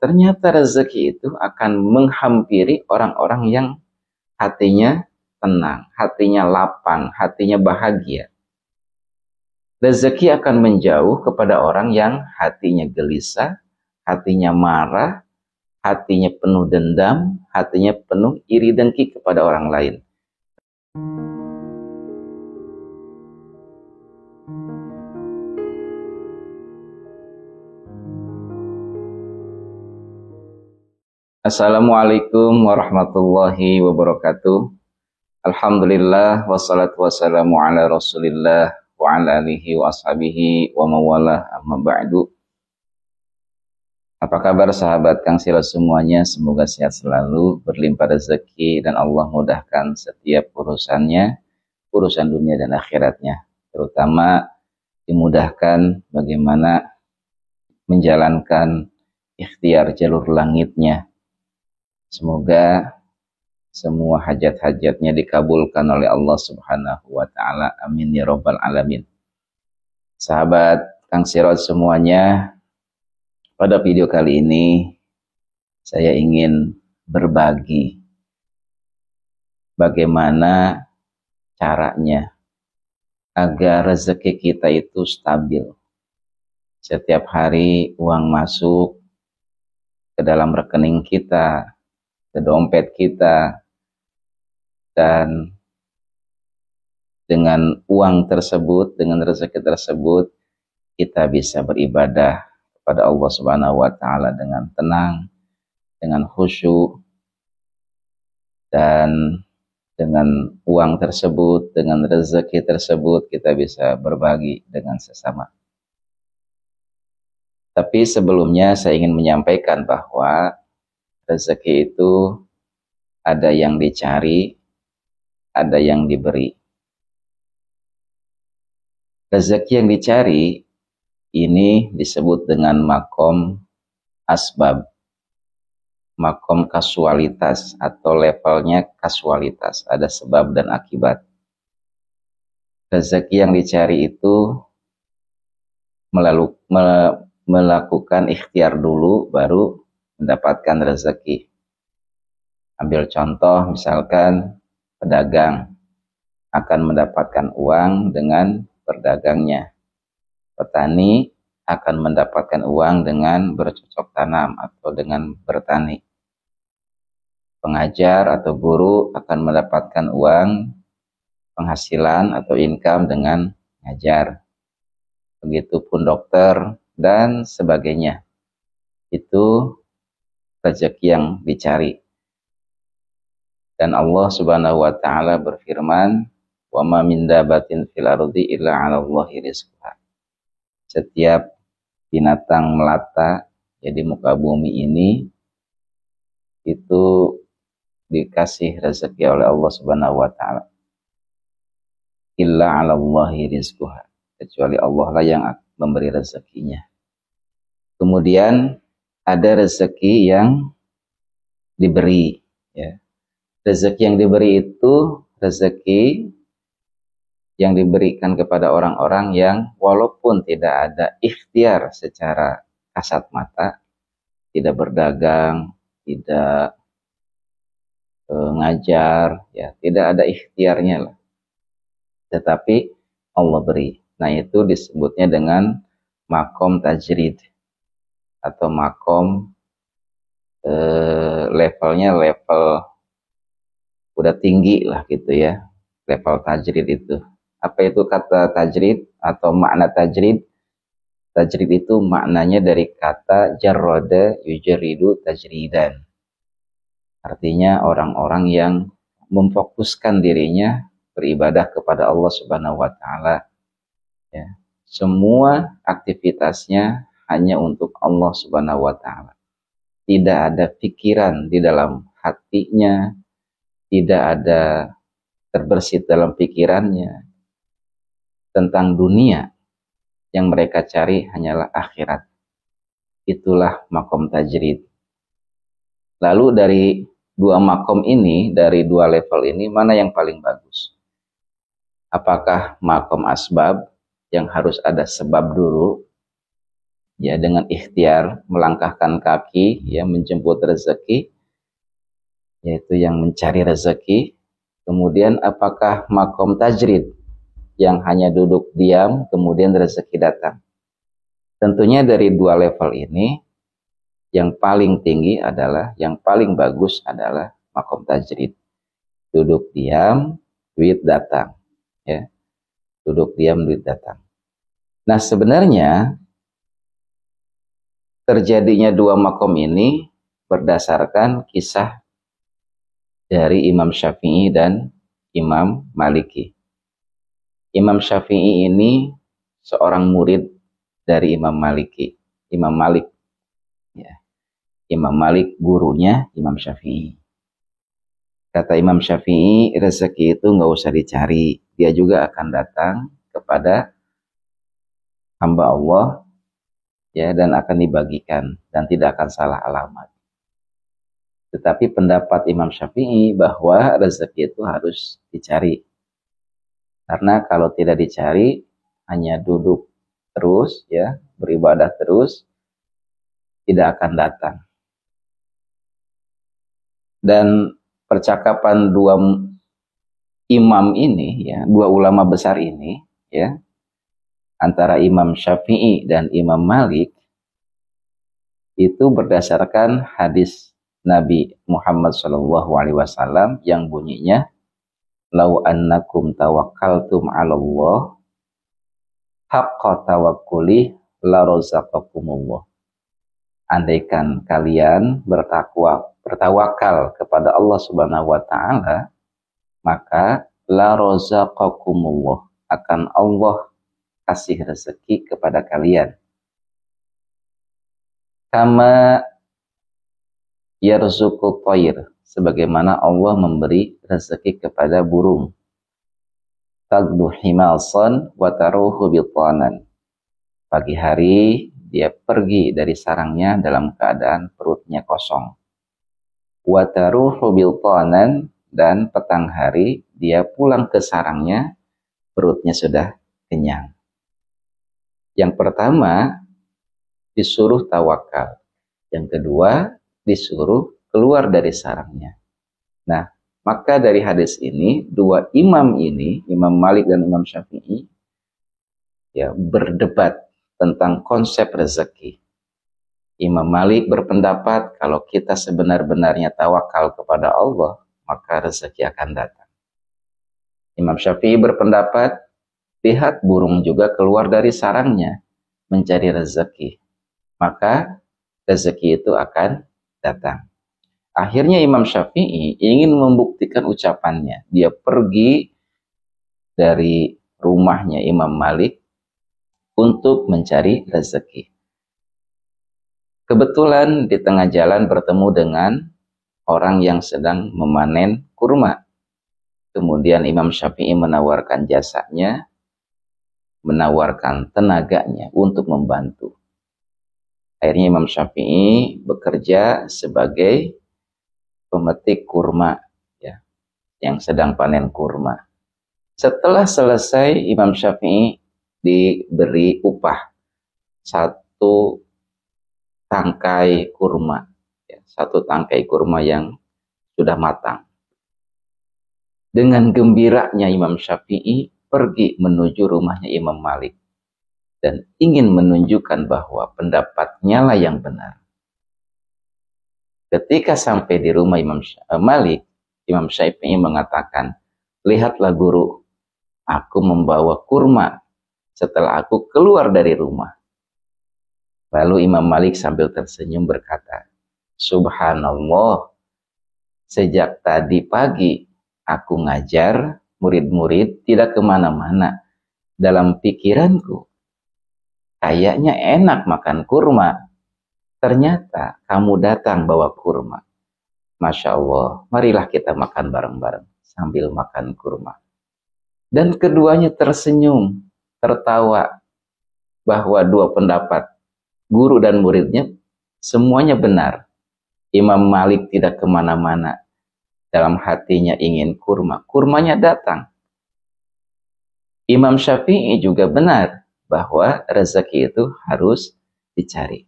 ternyata rezeki itu akan menghampiri orang-orang yang hatinya tenang, hatinya lapang, hatinya bahagia. Rezeki akan menjauh kepada orang yang hatinya gelisah, hatinya marah, hatinya penuh dendam, hatinya penuh iri dengki kepada orang lain. Assalamualaikum warahmatullahi wabarakatuh. Alhamdulillah wassalatu wassalamu ala Rasulillah wa ala alihi wa ashabihi wa mawalah amma ba'du. Apa kabar sahabat Kang Sirot semuanya? Semoga sehat selalu, berlimpah rezeki dan Allah mudahkan setiap urusannya, urusan dunia dan akhiratnya. Terutama dimudahkan bagaimana menjalankan ikhtiar jalur langitnya. Semoga semua hajat-hajatnya dikabulkan oleh Allah Subhanahu wa Ta'ala. Amin ya Rabbal Alamin. Sahabat Kang Sirot semuanya, pada video kali ini saya ingin berbagi bagaimana caranya agar rezeki kita itu stabil. Setiap hari uang masuk ke dalam rekening kita, ke dompet kita, dan dengan uang tersebut, dengan rezeki tersebut, kita bisa beribadah kepada Allah Subhanahu wa Ta'ala dengan tenang, dengan khusyuk, dan dengan uang tersebut, dengan rezeki tersebut, kita bisa berbagi dengan sesama. Tapi sebelumnya saya ingin menyampaikan bahwa rezeki itu ada yang dicari, ada yang diberi. Rezeki yang dicari ini disebut dengan makom asbab, makom kasualitas atau levelnya kasualitas, ada sebab dan akibat. Rezeki yang dicari itu melakukan ikhtiar dulu baru mendapatkan rezeki. Ambil contoh, misalkan pedagang akan mendapatkan uang dengan berdagangnya. Petani akan mendapatkan uang dengan bercocok tanam atau dengan bertani. Pengajar atau guru akan mendapatkan uang penghasilan atau income dengan mengajar. Begitupun dokter dan sebagainya. Itu rezeki yang dicari. Dan Allah Subhanahu wa Ta'ala berfirman, "Wa ma min dabatin fil ardi illa 'ala Allahi rizquha." Setiap binatang melata di muka bumi ini itu dikasih rezeki oleh Allah Subhanahu wa Ta'ala. Illa 'ala Allahi rizquha. Kecuali Allah lah yang memberi rezekinya. Kemudian ada rezeki yang diberi, ya. Rezeki yang diberi itu rezeki yang diberikan kepada orang-orang yang walaupun tidak ada ikhtiar secara kasat mata, tidak berdagang, tidak ngajar, ya, tidak ada ikhtiarnya lah. Tetapi Allah beri. Nah, itu disebutnya dengan makom tajrid atau makom levelnya level udah tinggi lah gitu ya, level tajrid itu. Apa itu kata tajrid atau makna tajrid? Tajrid itu maknanya dari kata jarrada yujridu tajridan. Artinya orang-orang yang memfokuskan dirinya beribadah kepada Allah Subhanahu wa Ta'ala. Ya. Semua aktivitasnya hanya untuk Allah Subhanahu wa Ta'ala. Tidak ada pikiran di dalam hatinya, tidak ada terbersit dalam pikirannya tentang dunia. Yang mereka cari hanyalah akhirat. Itulah makom tajrid. Lalu dari dua makom ini, dari dua level ini, mana yang paling bagus? Apakah makom asbab yang harus ada sebab dulu, ya dengan ikhtiar melangkahkan kaki ya menjemput rezeki, yaitu yang mencari rezeki. Kemudian apakah makom tajrid yang hanya duduk diam kemudian rezeki datang? Tentunya dari dua level ini yang paling tinggi adalah, yang paling bagus adalah makom tajrid. Duduk diam, duit datang. Ya, duduk diam, duit datang. Nah sebenarnya terjadinya dua makom ini berdasarkan kisah dari Imam Syafi'i dan Imam Maliki. Imam Syafi'i ini seorang murid dari Imam Maliki. Imam Malik. Ya. Imam Malik gurunya Imam Syafi'i. Kata Imam Syafi'i, rezeki itu nggak usah dicari. Dia juga akan datang kepada hamba Allah ya, dan akan dibagikan dan tidak akan salah alamat. Tetapi pendapat Imam Syafi'i bahwa rezeki itu harus dicari. Karena kalau tidak dicari, hanya duduk terus ya, beribadah terus, tidak akan datang. Dan percakapan dua imam ini ya, dua ulama besar ini ya, antara Imam Syafi'i dan Imam Malik itu berdasarkan hadis Nabi Muhammad SAW yang bunyinya, "Lau annakum tawakkaltum 'ala Allah haqqa tawakkuli la razaqakumullah." Andaikan kalian bertawakal kepada Allah Subhanahu wa taala, maka la razaqakumullah, akan Allah kasih rezeki kepada kalian. Kama yarzuqut thair, sebagaimana Allah memberi rezeki kepada burung. Tagdu himalsan wa taruhu bitanan. Pagi hari dia pergi dari sarangnya dalam keadaan perutnya kosong. Wa taruhu bitanan, dan petang hari dia pulang ke sarangnya perutnya sudah kenyang. Yang pertama disuruh tawakal. Yang kedua disuruh keluar dari sarangnya. Nah, maka dari hadis ini, dua imam ini, Imam Malik dan Imam Syafi'i, ya, berdebat tentang konsep rezeki. Imam Malik berpendapat kalau kita sebenar-benarnya tawakal kepada Allah, maka rezeki akan datang. Imam Syafi'i berpendapat, lihat burung juga keluar dari sarangnya mencari rezeki, maka rezeki itu akan datang. Akhirnya Imam Syafi'i ingin membuktikan ucapannya. Dia pergi dari rumahnya Imam Malik untuk mencari rezeki. Kebetulan di tengah jalan bertemu dengan orang yang sedang memanen kurma. Kemudian Imam Syafi'i menawarkan jasanya, menawarkan tenaganya untuk membantu. Akhirnya Imam Syafi'i bekerja sebagai pemetik kurma ya, yang sedang panen kurma. Setelah selesai, Imam Syafi'i diberi upah satu tangkai kurma ya, satu tangkai kurma yang sudah matang. Dengan gembiranya Imam Syafi'i pergi menuju rumahnya Imam Malik dan ingin menunjukkan bahwa pendapatnya lah yang benar. Ketika sampai di rumah Imam Malik, Imam Syafi'i mengatakan, lihatlah guru, aku membawa kurma setelah aku keluar dari rumah. Lalu Imam Malik sambil tersenyum berkata, Subhanallah, sejak tadi pagi aku ngajar murid-murid tidak kemana-mana. Dalam pikiranku, kayaknya enak makan kurma. Ternyata kamu datang bawa kurma. Masya Allah, marilah kita makan bareng-bareng sambil makan kurma. Dan keduanya tersenyum, tertawa bahwa dua pendapat guru dan muridnya semuanya benar. Imam Malik tidak kemana-mana. Dalam hatinya ingin kurma. Kurmanya datang. Imam Syafi'i juga benar bahwa rezeki itu harus dicari.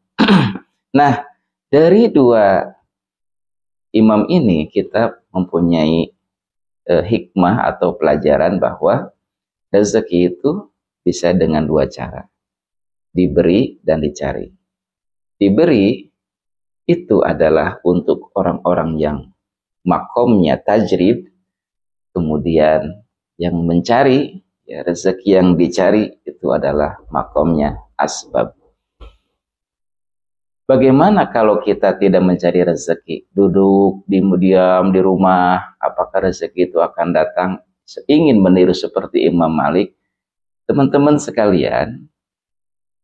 Nah, dari dua imam ini kita mempunyai hikmah atau pelajaran bahwa rezeki itu bisa dengan dua cara, diberi dan dicari. Diberi itu adalah untuk orang-orang yang makomnya tajrid, kemudian yang mencari, ya, rezeki yang dicari itu adalah makomnya asbab. Bagaimana kalau kita tidak mencari rezeki, duduk diam di rumah, apakah rezeki itu akan datang? Ingin meniru seperti Imam Malik, teman-teman sekalian,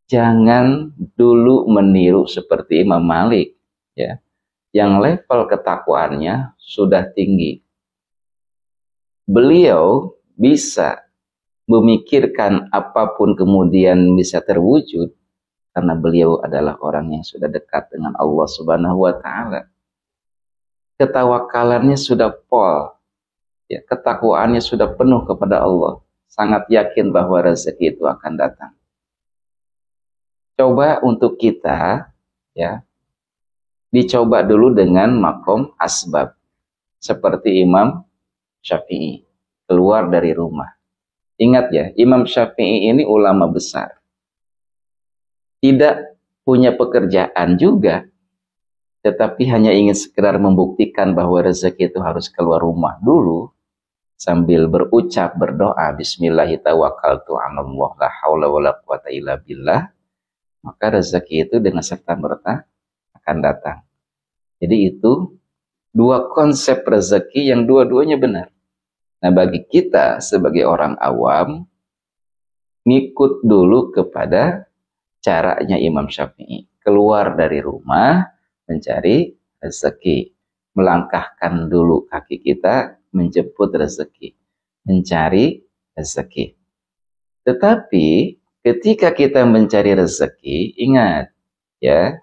jangan dulu meniru seperti Imam Malik, ya, yang level ketakwaannya sudah tinggi. Beliau bisa memikirkan apapun kemudian bisa terwujud karena beliau adalah orang yang sudah dekat dengan Allah Subhanahu wa taala. Ketawakalannya sudah pol, ya, ketakwaannya sudah penuh kepada Allah. Sangat yakin bahwa rezeki itu akan datang. Coba untuk kita, ya, dicoba dulu dengan makom asbab. Seperti Imam Syafi'i, keluar dari rumah. Ingat ya, Imam Syafi'i ini ulama besar. Tidak punya pekerjaan juga, tetapi hanya ingin sekedar membuktikan bahwa rezeki itu harus keluar rumah dulu, sambil berucap, berdoa, Bismillahirrahmanirrahim, la haula wala quwata illa billah, maka rezeki itu dengan serta-merta akan datang. Jadi itu dua konsep rezeki yang dua-duanya benar. Nah, bagi kita sebagai orang awam, ngikut dulu kepada caranya Imam Syafi'i. Keluar dari rumah, mencari rezeki. Melangkahkan dulu kaki kita, menjemput rezeki. Mencari rezeki. Tetapi, ketika kita mencari rezeki, ingat, ya,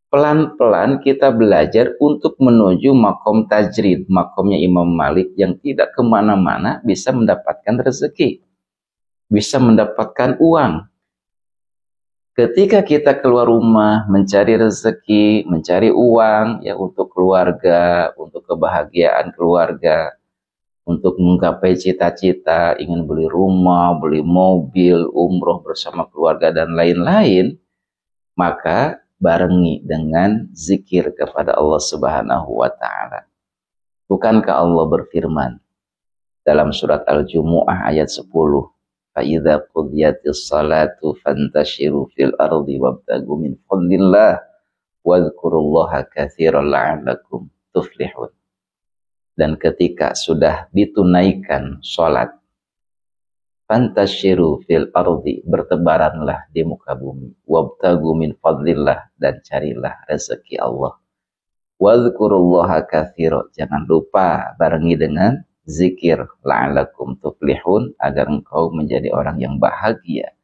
pelan-pelan kita belajar untuk menuju makom tajrid, makomnya Imam Malik yang tidak kemana-mana bisa mendapatkan rezeki, bisa mendapatkan uang. Ketika kita keluar rumah mencari rezeki, mencari uang, ya, untuk keluarga, untuk kebahagiaan keluarga, untuk menggapai cita-cita, ingin beli rumah, beli mobil, umroh bersama keluarga dan lain-lain, maka barengi dengan zikir kepada Allah Subhanahu wa taala. Bukankah Allah berfirman dalam surat Al-Jumu'ah ayat 10, "Fa'idza qudiyatis salatu fantashiru fil ardi wabtagu min fadlillah wadhkurullaha katsiran la'allakum tuflihun." Dan ketika sudah ditunaikan salat, fantashiru fil ardi, bertebaranlah di muka bumi, wabtagu min fadlillah, dan carilah rezeki Allah. Wadhkurullaha katsira, jangan lupa barengi dengan zikir, la'allakum tuflihun, agar engkau menjadi orang yang bahagia,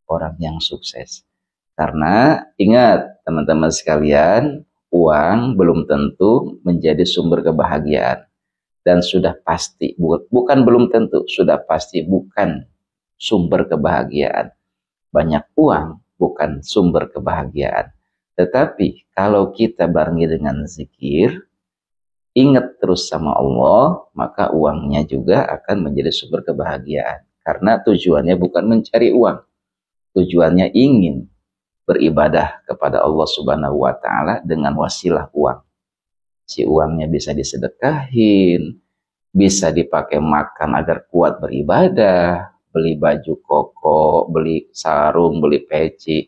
orang yang sukses. Karena ingat teman-teman sekalian, uang belum tentu menjadi sumber kebahagiaan. Dan sudah pasti, bukan belum tentu, sudah pasti bukan sumber kebahagiaan. Banyak uang bukan sumber kebahagiaan. Tetapi kalau kita barengi dengan zikir, ingat terus sama Allah, maka uangnya juga akan menjadi sumber kebahagiaan. Karena tujuannya bukan mencari uang. Tujuannya ingin beribadah kepada Allah Subhanahu wa taala dengan wasilah uang. Si uangnya bisa disedekahin, bisa dipakai makan agar kuat beribadah, beli baju koko, beli sarung, beli peci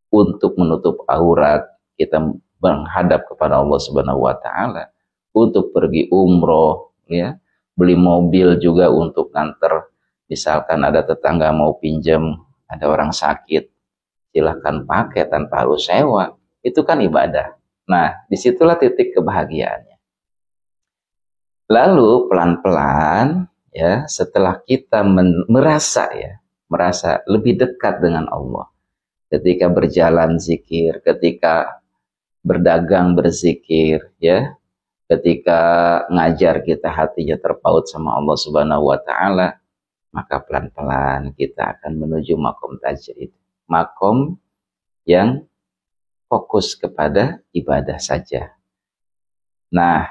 untuk menutup aurat kita menghadap kepada Allah Subhanahu wa taala, untuk pergi umroh, ya, beli mobil juga untuk nganter, misalkan ada tetangga mau pinjam, ada orang sakit, silahkan pakai tanpa harus sewa. Itu kan ibadah. Nah, disitulah titik kebahagiaannya. Lalu pelan-pelan, ya, setelah kita merasa lebih dekat dengan Allah, ketika berjalan zikir, ketika berdagang berzikir, ya, ketika ngajar kita hatinya terpaut sama Allah Subhanahu wa taala, maka pelan-pelan kita akan menuju makom tajrid. Makom yang fokus kepada ibadah saja. Nah,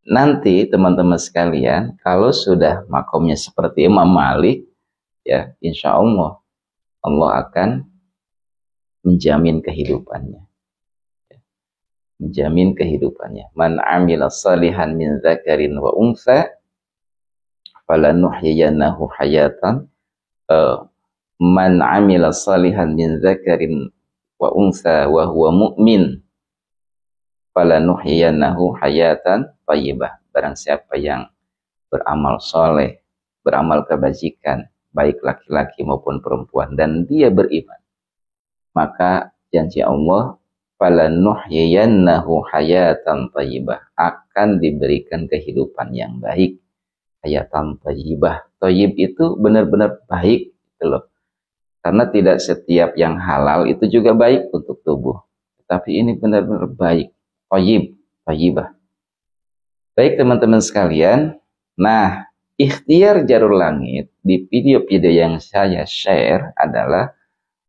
nanti teman-teman sekalian, kalau sudah makomnya seperti Imam Malik, ya insya Allah akan menjamin kehidupannya. Menjamin kehidupannya. Man amila salihan min dzakarin wa untha falanuhyiyannahu hayatan. Man amila salihan min dzakarin wa untha wa huwa mu'min falanuhyiyannahu hayatan thayyibah. Barang siapa yang beramal soleh, beramal kebajikan, baik laki-laki maupun perempuan, dan dia beriman, maka janji Allah, falanuhyiyannahu hayatan thayyibah, akan diberikan kehidupan yang baik. Hayatan thayyibah, thayyib itu benar-benar baik gitu loh. Karena tidak setiap yang halal itu juga baik untuk tubuh, tapi ini benar-benar baik, thayyib, thayyibah. Baik teman-teman sekalian, nah ikhtiar Jarul Langit di video-video yang saya share adalah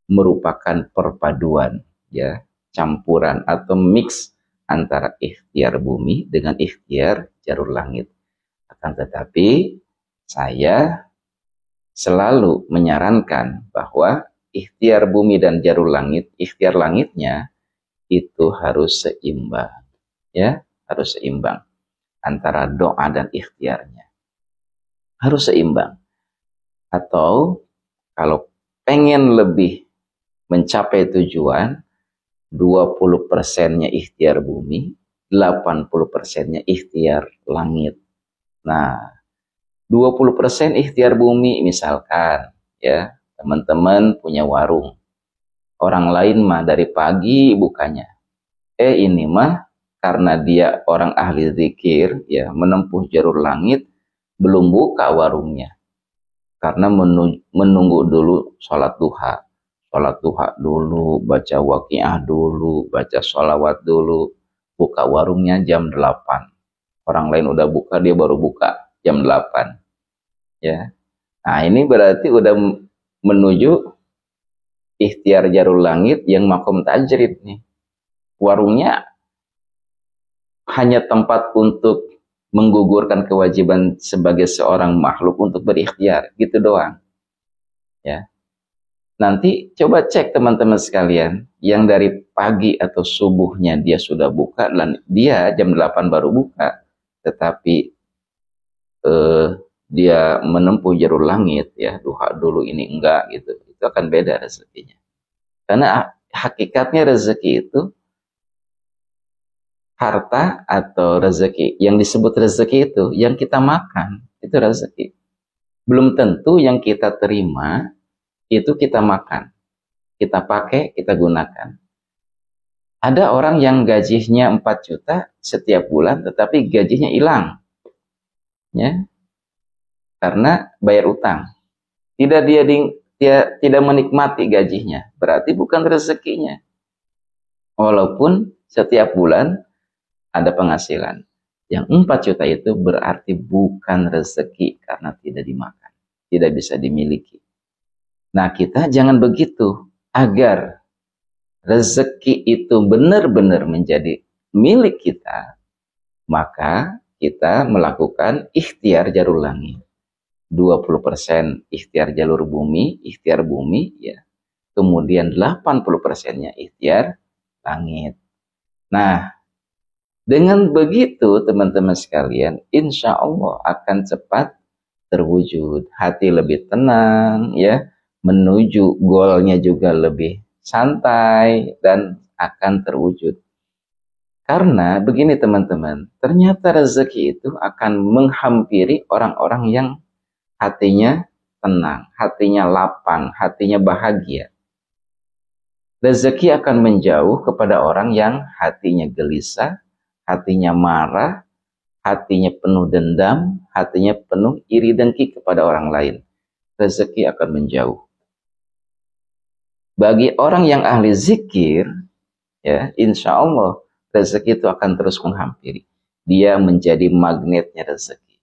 merupakan perpaduan, ya, campuran atau mix antara ikhtiar bumi dengan ikhtiar Jarul Langit. Akan tetapi saya selalu menyarankan bahwa ikhtiar bumi dan Jarul Langit, ikhtiar langitnya itu harus seimbang, ya, harus seimbang antara doa dan ikhtiarnya. Harus seimbang. Atau kalau pengen lebih mencapai tujuan, 20%-nya ikhtiar bumi, 80%-nya ikhtiar langit. Nah, 20% ikhtiar bumi misalkan, ya, teman-teman punya warung. Orang lain mah dari pagi bukanya. Ini mah karena dia orang ahli zikir, ya, menempuh jalur langit, belum buka warungnya. Karena menunggu dulu sholat duha. Sholat duha dulu, baca waqiah dulu, baca sholawat dulu. Buka warungnya jam 8. Orang lain udah buka, dia baru buka jam 8. Ya. Nah ini berarti udah menuju ikhtiar Jarul Langit yang makom tajrid nih. Warungnya hanya tempat untuk menggugurkan kewajiban sebagai seorang makhluk untuk berikhtiar, gitu doang. Ya. Nanti coba cek teman-teman sekalian, yang dari pagi atau subuhnya dia sudah buka, dan dia jam 8 baru buka, tetapi dia menempuh Jarul Langit, ya, duha dulu ini enggak, gitu. Itu akan beda rezekinya. Karena hakikatnya rezeki itu harta atau rezeki. Yang disebut rezeki itu yang kita makan, itu rezeki. Belum tentu yang kita terima itu kita makan, kita pakai, kita gunakan. Ada orang yang gajinya 4 juta setiap bulan, tetapi gajinya hilang, ya, karena bayar utang. Dia tidak menikmati gajinya, berarti bukan rezekinya. Walaupun setiap bulan ada penghasilan. Yang 4 juta itu berarti bukan rezeki karena tidak dimakan, tidak bisa dimiliki. Nah, kita jangan begitu. Agar rezeki itu benar-benar menjadi milik kita, maka kita melakukan ikhtiar Jarul Langit. 20% ikhtiar jalur bumi, ikhtiar bumi, ya. Kemudian 80%-nya ikhtiar langit. Nah, dengan begitu teman-teman sekalian, insya Allah akan cepat terwujud. Hati lebih tenang, ya, menuju goalnya juga lebih santai dan akan terwujud. Karena begini teman-teman, ternyata rezeki itu akan menghampiri orang-orang yang hatinya tenang, hatinya lapang, hatinya bahagia. Rezeki akan menjauh kepada orang yang hatinya gelisah, hatinya marah, hatinya penuh dendam, hatinya penuh iri dengki kepada orang lain. Rezeki akan menjauh. Bagi orang yang ahli zikir, ya, insya Allah rezeki itu akan terus menghampiri. Dia menjadi magnetnya rezeki.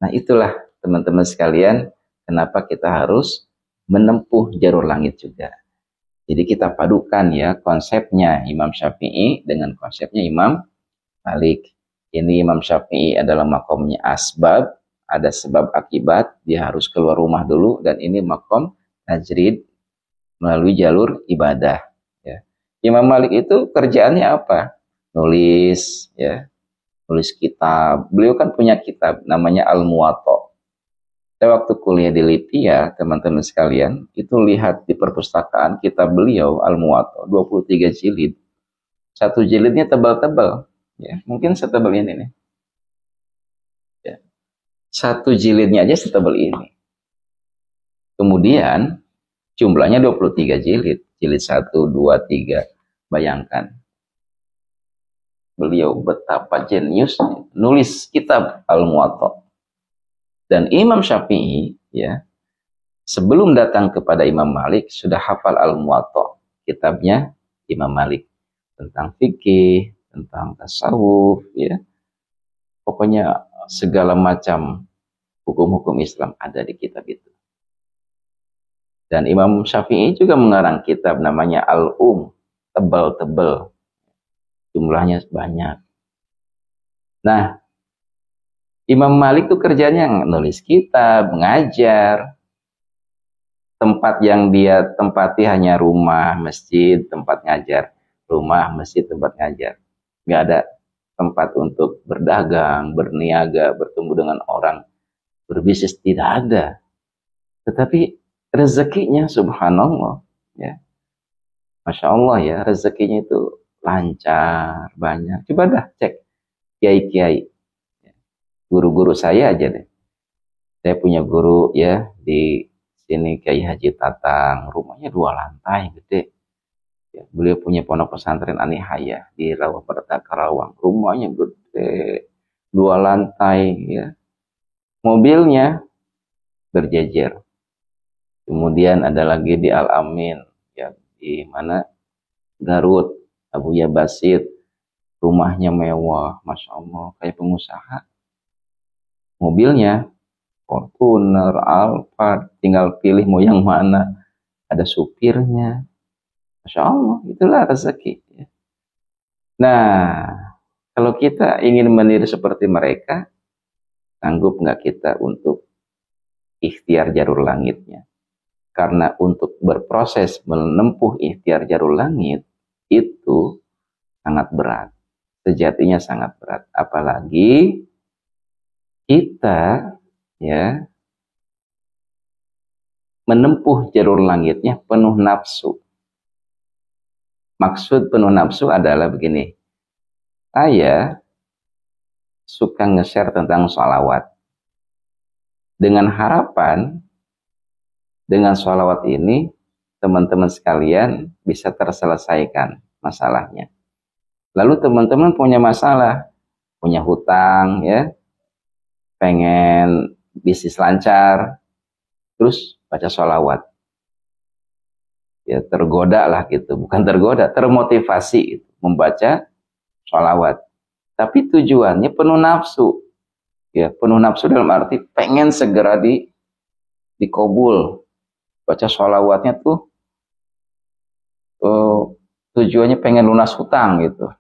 Nah itulah teman-teman sekalian, kenapa kita harus menempuh jalur langit juga. Jadi kita padukan ya konsepnya Imam Syafi'i dengan konsepnya Imam Malik. Ini Imam Syafi'i adalah makomnya asbab, ada sebab akibat, dia harus keluar rumah dulu, dan ini makom tajrid melalui jalur ibadah. Ya. Imam Malik itu kerjaannya apa? Nulis, ya, nulis kitab. Beliau kan punya kitab namanya Al-Muwatta. Saya waktu kuliah di Lipia, teman-teman sekalian, itu lihat di perpustakaan kitab beliau Al-Muwatta 23 jilid. Satu jilidnya tebal-tebal, ya, mungkin setebal ini nih. Ya. Satu jilidnya aja setebal ini. Kemudian jumlahnya 23 jilid. Jilid 1, 2, 3. Bayangkan. Beliau betapa jeniusnya nulis kitab Al-Muwatta. Dan Imam Syafi'i, ya, sebelum datang kepada Imam Malik sudah hafal Al-Muwatta, kitabnya Imam Malik, tentang fikih, tentang tasawuf, ya, pokoknya segala macam hukum-hukum Islam ada di kitab itu. Dan Imam Syafi'i juga mengarang kitab namanya tebal-tebal, jumlahnya banyak. Nah, Imam Malik tuh kerjanya nulis kitab, mengajar. Tempat yang dia tempati hanya rumah, masjid, tempat ngajar. Rumah, masjid, tempat ngajar. Nggak ada tempat untuk berdagang, berniaga, bertemu dengan orang, berbisnis, tidak ada. Tetapi rezekinya subhanallah, ya. Masya Allah ya, rezekinya itu lancar, banyak. Coba dah cek kiai-kiai. Guru-guru saya aja deh. Saya punya guru ya di sini Kiai Haji Tatang, rumahnya 2 lantai gede. Ya, beliau punya pondok pesantren Anihaya di Rawaperta Karawang, rumahnya gede, 2 lantai ya. Mobilnya berjejer. Kemudian ada lagi di Al Amin ya, di mana Garut, Abuya Basit, rumahnya mewah, masya Allah, kayak pengusaha. Mobilnya Fortuner, Alphard, tinggal pilih mau yang mana. Ada supirnya. Masya Allah, itulah rezeki. Nah, kalau kita ingin meniru seperti mereka, sanggup nggak kita untuk ikhtiar jalur langitnya? Karena untuk berproses menempuh ikhtiar jalur langit, itu sangat berat. Sejatinya sangat berat. Apalagi kita ya menempuh jalur langitnya penuh nafsu. Maksud penuh nafsu adalah begini. Saya suka nge-share tentang sholawat. Dengan harapan, dengan sholawat ini, teman-teman sekalian bisa terselesaikan masalahnya. Lalu teman-teman punya masalah, punya hutang, ya, pengen bisnis lancar, terus baca sholawat. Ya tergoda lah gitu, bukan tergoda, termotivasi gitu, membaca sholawat. Tapi tujuannya penuh nafsu. Ya, penuh nafsu dalam arti pengen segera dikobul. Baca sholawatnya tuh tujuannya pengen lunas hutang gitu.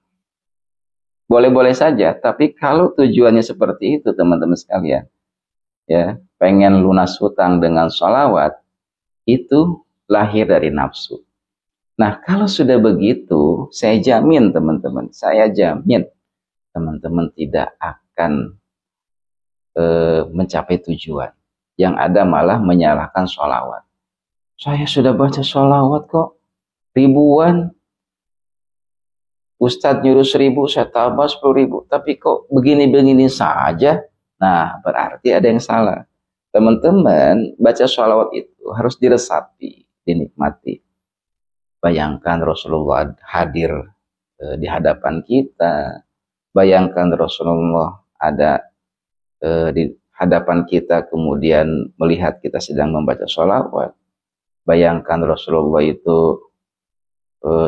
Boleh-boleh saja, tapi kalau tujuannya seperti itu teman-teman sekalian, ya, pengen lunas hutang dengan sholawat, itu lahir dari nafsu. Nah, kalau sudah begitu, saya jamin teman-teman, teman-teman tidak akan mencapai tujuan. Yang ada malah menyalahkan sholawat. Saya sudah baca sholawat kok, ribuan. Ustadz nyuruh 1000, saya tambah 10.000. Tapi kok begini-begini saja? Nah, berarti ada yang salah. Teman-teman, baca sholawat itu harus diresapi, dinikmati. Bayangkan Rasulullah hadir di hadapan kita. Bayangkan Rasulullah ada di hadapan kita, kemudian melihat kita sedang membaca sholawat. Bayangkan Rasulullah itu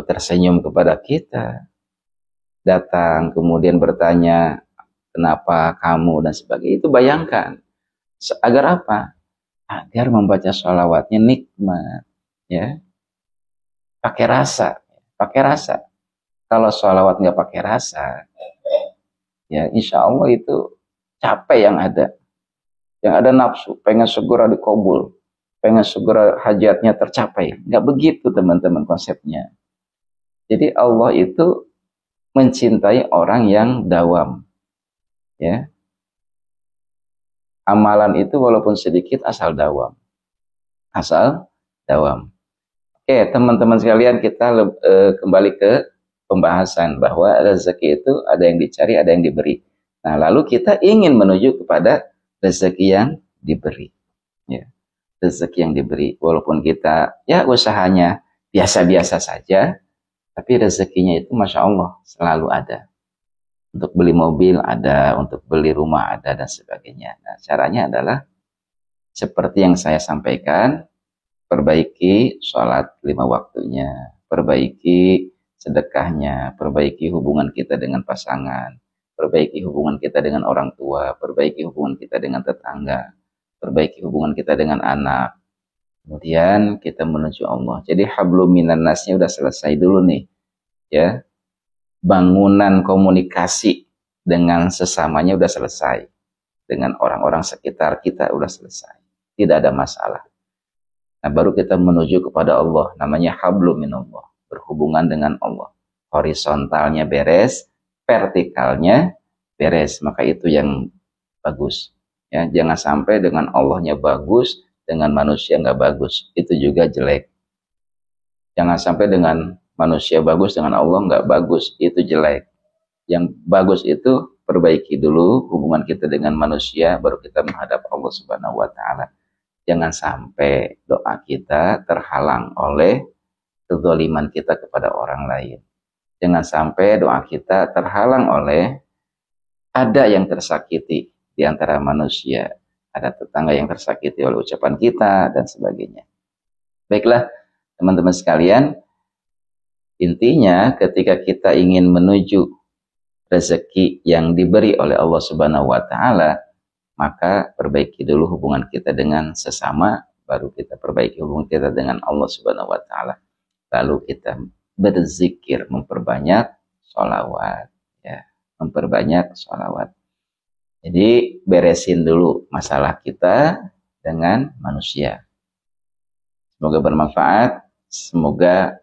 tersenyum kepada kita. Datang, kemudian bertanya, kenapa kamu, dan sebagainya. Itu bayangkan. Agar apa? Agar membaca sholawatnya nikmat. Ya. pakai rasa, pakai rasa. Kalau sholawat nggak pakai rasa, ya insya Allah itu capek yang ada nafsu, pengen segera dikabul, pengen segera hajatnya tercapai. Nggak begitu teman-teman konsepnya. Jadi Allah itu mencintai orang yang dawam, ya. Amalan itu walaupun sedikit asal dawam, asal dawam. Oke, teman-teman sekalian, kita kembali ke pembahasan bahwa rezeki itu ada yang dicari, ada yang diberi. Nah, lalu kita ingin menuju kepada rezeki yang diberi. Ya, rezeki yang diberi. Walaupun kita, ya usahanya biasa-biasa saja, tapi rezekinya itu Masya Allah selalu ada. Untuk beli mobil ada, untuk beli rumah ada, dan sebagainya. Nah, caranya adalah seperti yang saya sampaikan, perbaiki sholat 5 waktunya, perbaiki sedekahnya, perbaiki hubungan kita dengan pasangan, perbaiki hubungan kita dengan orang tua, perbaiki hubungan kita dengan tetangga, perbaiki hubungan kita dengan anak. Kemudian kita menuju Allah. Jadi hablum minan nasnya udah selesai dulu nih, ya. Bangunan komunikasi dengan sesamanya udah selesai, dengan orang-orang sekitar kita udah selesai, tidak ada masalah. Nah, baru kita menuju kepada Allah, namanya hablum minallah, berhubungan dengan Allah. Horizontalnya beres, vertikalnya beres, maka itu yang bagus. Ya, jangan sampai dengan Allahnya bagus, dengan manusia nggak bagus, itu juga jelek. Jangan sampai dengan manusia bagus, dengan Allah nggak bagus, itu jelek. Yang bagus itu perbaiki dulu hubungan kita dengan manusia, baru kita menghadap Allah Subhanahu wa Ta'ala. Jangan sampai doa kita terhalang oleh kezaliman kita kepada orang lain. Jangan sampai doa kita terhalang oleh ada yang tersakiti di antara manusia. Ada tetangga yang tersakiti oleh ucapan kita, dan sebagainya. Baiklah, teman-teman sekalian, intinya ketika kita ingin menuju rezeki yang diberi oleh Allah Subhanahu wa Ta'ala, maka perbaiki dulu hubungan kita dengan sesama, baru kita perbaiki hubungan kita dengan Allah Subhanahu wa Ta'ala. Lalu kita berzikir, memperbanyak sholawat, ya, memperbanyak sholawat. Jadi beresin dulu masalah kita dengan manusia. Semoga bermanfaat, semoga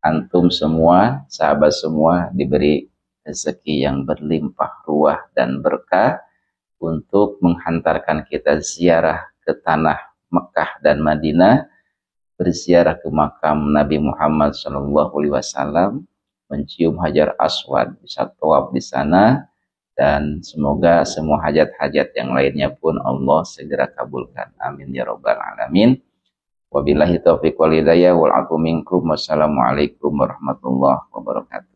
antum semua, sahabat semua diberi rezeki yang berlimpah ruah dan berkah untuk menghantarkan kita ziarah ke tanah Mekah dan Madinah, berziarah ke makam Nabi Muhammad SAW, mencium Hajar Aswad, bisa tawaf di sana, dan semoga semua hajat-hajat yang lainnya pun Allah segera kabulkan. Amin ya rabbal alamin. Wabillahi taufiq wal hidayah wal afu minkum. Wassalamualaikum warahmatullahi wabarakatuh.